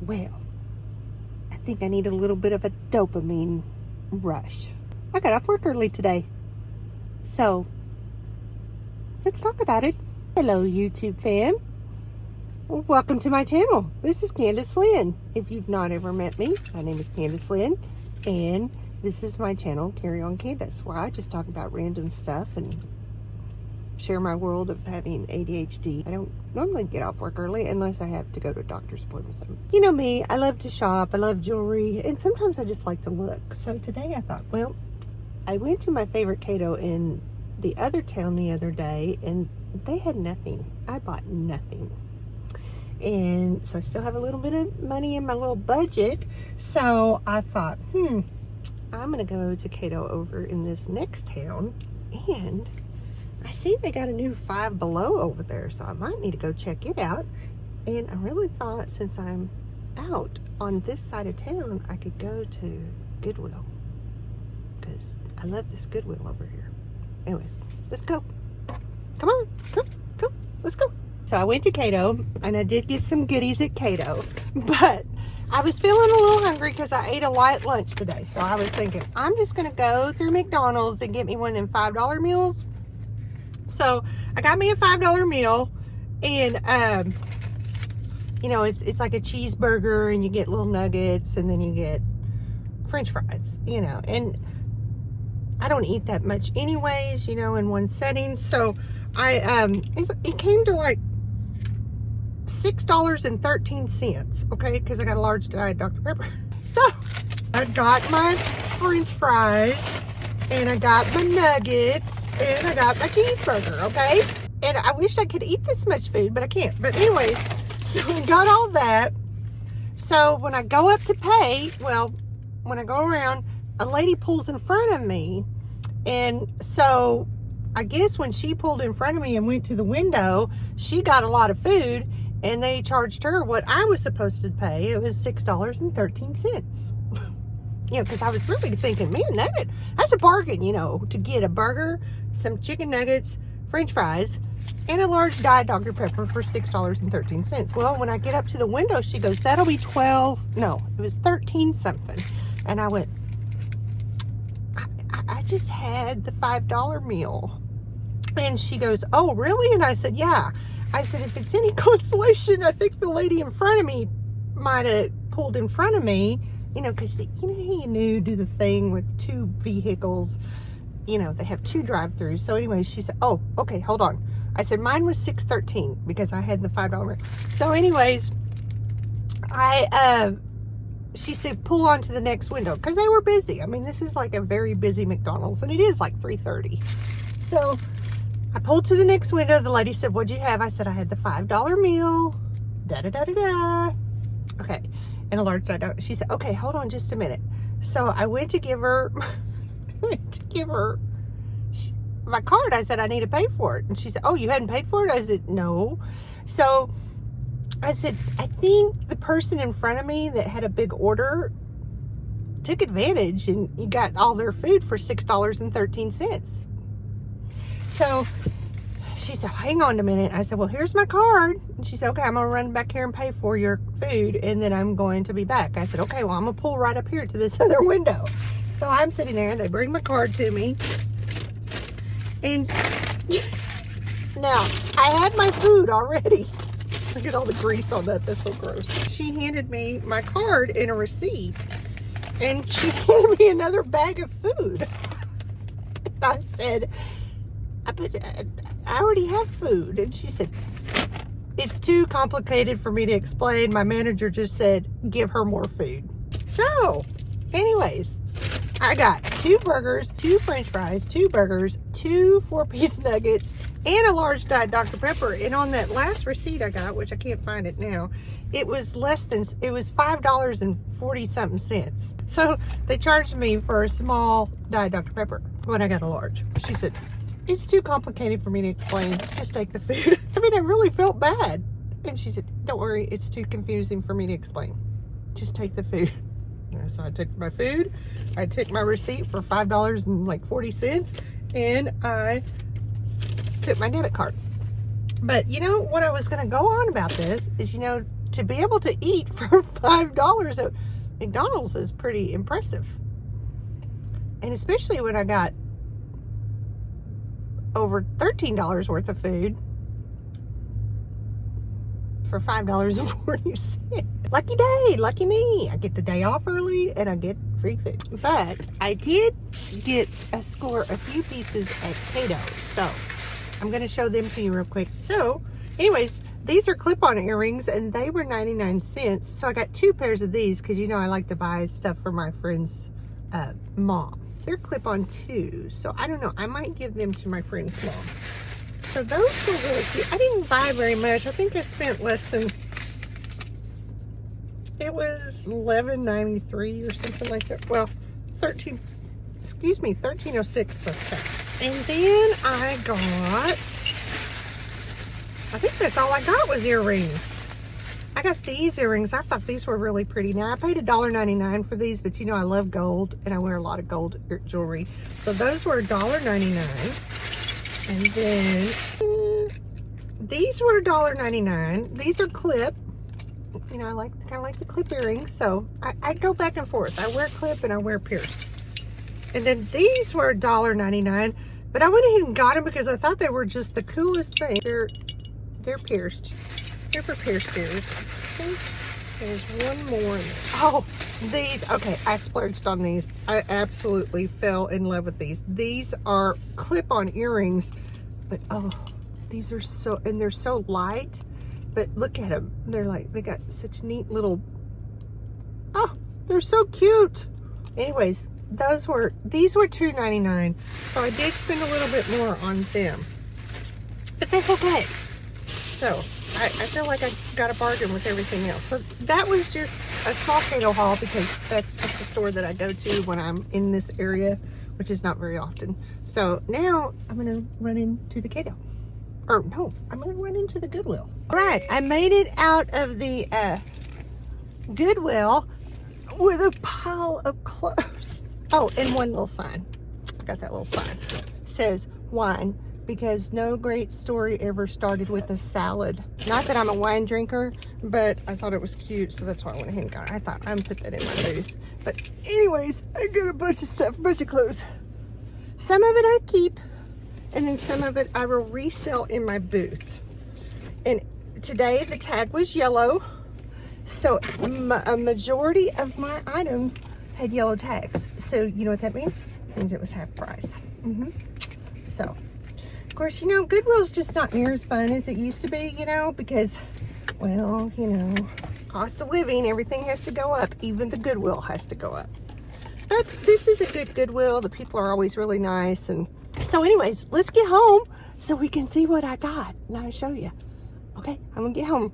Well, I think I need a little bit of a dopamine rush. I got off work early today. So, let's talk about it. Hello, YouTube fam. Welcome to my channel. This is Candace Lynn. If you've not ever met me, my name is Candace Lynn, and this is my channel, Carry On Candace, where I just talk about random stuff and share my world of having ADHD. I don't normally get off work early unless I have to go to a doctor's appointment or something. You know me, I love to shop, I love jewelry, and sometimes I just like to look. So today I thought, well, I went to my favorite Cato in the other town the other day, and they had nothing. I bought nothing. And so I still have a little bit of money in my little budget. So I thought, I'm gonna go to Cato over in this next town, and I see they got a new Five Below over there, so I might need to go check it out. And I really thought, since I'm out on this side of town, I could go to Goodwill, because I love this Goodwill over here. Anyways, let's go. Come on, come, let's go. So I went to Cato, and I did get some goodies at Cato, but I was feeling a little hungry because I ate a light lunch today. So I was thinking, I'm just gonna go through McDonald's and get me one of them $5 meals. So I got me a $5 meal, and you know, it's like a cheeseburger, and you get little nuggets, and then you get French fries, you know, and I don't eat that much anyways, you know, in one setting. So it came to like $6.13, okay, because I got a large Diet Dr. Pepper. So I got my French fries, and I got my nuggets, and I got my cheeseburger, okay? And I wish I could eat this much food, but I can't. But anyways, so I got all that. So when I go up to pay, well, when I go around, a lady pulls in front of me. And so I guess when she pulled in front of me and went to the window, she got a lot of food, and they charged her what I was supposed to pay. It was $6.13. You know, because I was really thinking, man, that's a bargain, you know, to get a burger, some chicken nuggets, French fries, and a large Diet Dr. Pepper for $6.13. Well, when I get up to the window, she goes, that'll be 12. No, it was 13 something. And I went, I just had the $5 meal. And she goes, oh, really? And I said, yeah. I said, if it's any consolation, I think the lady in front of me might have pulled in front of me. You know, because, you know, do the thing with two vehicles. You know, they have two drive-thrus. So anyway, she said, oh, okay, hold on. I said, mine was $6.13 because I had the $5. So anyways, she said, pull on to the next window, because they were busy. I mean, this is like a very busy McDonald's, and it is like 3:30. So I pulled to the next window. The lady said, what'd you have? I said, I had the $5 meal. Da-da-da-da-da. Okay. And a large Diet. She said, okay, hold on just a minute. So I went to give her my card. I said, I need to pay for it. And she said, oh, you hadn't paid for it? I said, no. So I said, I think the person in front of me that had a big order took advantage, and you got all their food for $6.13. So she said, hang on a minute. I said, well, here's my card. And she said, okay, I'm going to run back here and pay for your food, and then I'm going to be back. I said, okay, well, I'm going to pull right up here to this other window. So I'm sitting there, and they bring my card to me. And now, I had my food already. Look at all the grease on that. That's so gross. She handed me my card and a receipt, and she handed me another bag of food. I said, but I already have food. And she said, it's too complicated for me to explain. My manager just said, give her more food. So, anyways, I got 2 burgers, 2 French fries, 2 burgers, 2 4-piece nuggets, and a large Diet Dr. Pepper. And on that last receipt I got, which I can't find it now, it was $5.40 something. So they charged me for a small Diet Dr. Pepper when I got a large. She said, it's too complicated for me to explain. Just take the food. I mean, I really felt bad. And she said, don't worry, it's too confusing for me to explain. Just take the food. So I took my food. I took my receipt for $5.40, and I took my debit card. But you know what I was going to go on about this is, you know, to be able to eat for $5 at McDonald's is pretty impressive. And especially when I got over $13 worth of food for $5.40. Lucky day, lucky me. I get the day off early and I get free food. But I did get a few pieces at Cato. So I'm going to show them to you real quick. So anyways, these are clip-on earrings and they were 99 cents. So I got 2 pairs of these because you know I like to buy stuff for my friend's mom. They're clip-on too. So I don't know. I might give them to my friend's mom. So those were really cute. I didn't buy very much. I think I spent less than, it was $11.93 or something like that. Well, $13.06 plus tax. And then I think that's all I got was earrings. I got these earrings. I thought these were really pretty. Now I paid $1.99 for these, but you know I love gold and I wear a lot of gold jewelry. So those were $1.99. And then these were $1.99. These are clip. You know, I kind of like the clip earrings. So I go back and forth. I wear clip and I wear pierced. And then these were $1.99. But I went ahead and got them because I thought they were just the coolest thing. They're pierced. They're for pierced ears. There's one more in there. Oh, these. Okay, I splurged on these. I absolutely fell in love with these. These are clip-on earrings, but oh, these are so, and they're so light, but look at them. They're like, they got such neat little, oh, they're so cute. Anyways, these were $2.99, so I did spend a little bit more on them, but that's okay. So I feel like I got a bargain with everything else. So that was just a small Cato haul because that's just a store that I go to when I'm in this area, which is not very often. So now I'm going to run into the Cato. Or no, I'm going to run into the Goodwill. All right, I made it out of the Goodwill with a pile of clothes. Oh, and one little sign. I got that little sign. It says wine. Because no great story ever started with a salad. Not that I'm a wine drinker, but I thought it was cute, so that's why I went ahead and got it. I thought I'm gonna put that in my booth. But anyways, I got a bunch of stuff, a bunch of clothes. Some of it I keep, and then some of it I will resell in my booth. And today the tag was yellow, so a majority of my items had yellow tags. So you know what that means? It means it was half price. So. Of course, you know, Goodwill's just not near as fun as it used to be, you know, because, well, you know, cost of living, everything has to go up. Even the Goodwill has to go up. But this is a good Goodwill. The people are always really nice. And so anyways, let's get home so we can see what I got. And I'll show you. Okay, I'm going to get home.